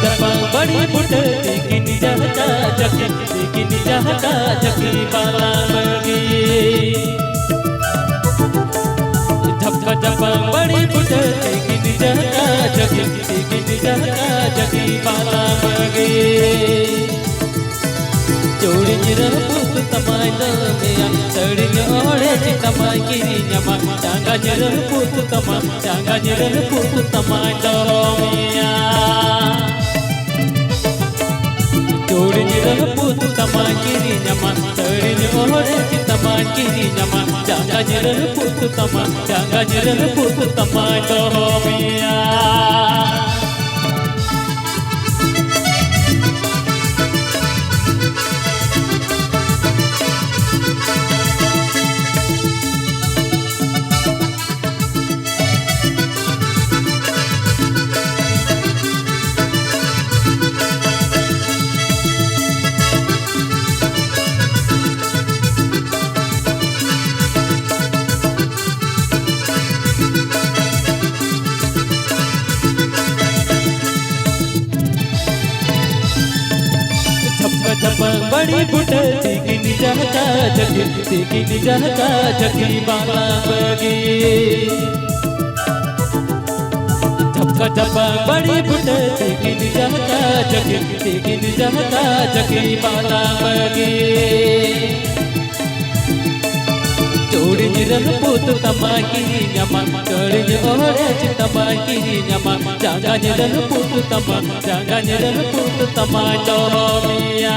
जपं बड़ी बुट लेकिन जहता जकी लेकिन जहता जकी बाला मगी झपका जपं बड़ी बुट लेकिन जहता जकी लेकिन जहता जकी बाला मगी जोड़ी जिरह पुत तमाय दमिया तड़ी ओढ़े चितमाय किरी नमा चांगा जिरह पुत तमा चांगा जिरह पुत तमाय दमिया जोड़ी जिरह पुत तमाय किरी नमा तड़ी ओढ़े चितमाय किरी नमा चांगा जिरह पुत तमा चांगा जिरह पुत तमाय दमिया बड़ी बुट लेकिन जहता जकी लेकिन जहता जकी बाला मगी झपका झपा बड़ी बुट लेकिन जहता जकी लेकिन जहता जकी बाला मगी जोड़ी जिरह पुत तमा किरी नमा कड़ी ओढ़े चितमा किरी नमा चांगा जिरह पुत तमा चांगा जिरह पुत तमा दमिया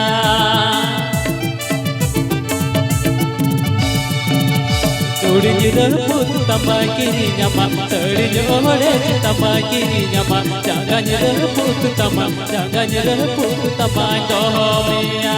जोड़ी जिरह पुत तमा किरी नमा कड़ी ओढ़े चितमा किरी नमा चांगा जिरह पुत तमा चांगा जिरह पुत तमा दमिया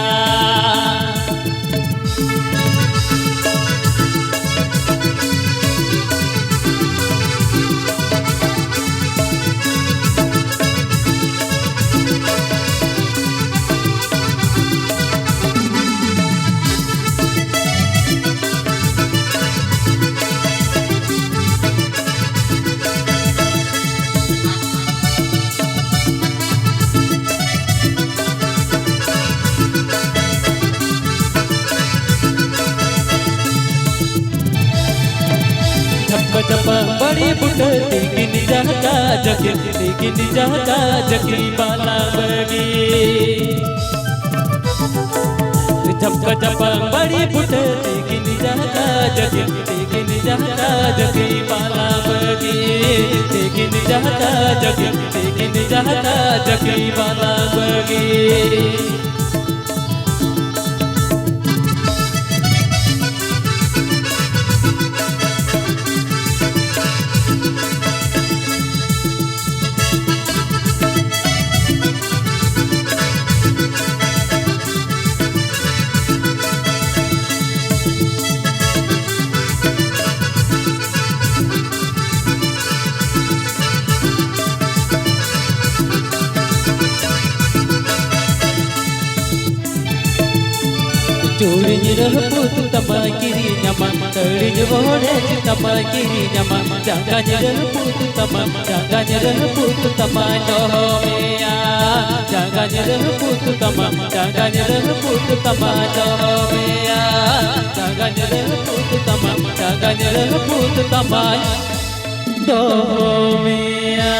जपा बड़ी बुट लेकिन जहता जकी लेकिन जहता जकी बाला मगी झपका झपा बड़ी बुट लेकिन जहता जकी लेकिन जहता जकी बाला मगी लेकिन जहता जकी लेकिन जहता जकी बाला मगी जोड़ी जिरह पुत तमा किरी नमा तड़ी ओढ़े चितमा किरी नमा चांगा जिरह पुत तमा चांगा जिरह पुत तमा दमिया चांगा जिरह पुत तमा चांगा जिरह पुत तमा दमिया चांगा जिरह पुत तमा चांगा जिरह पुत तमा दमिया।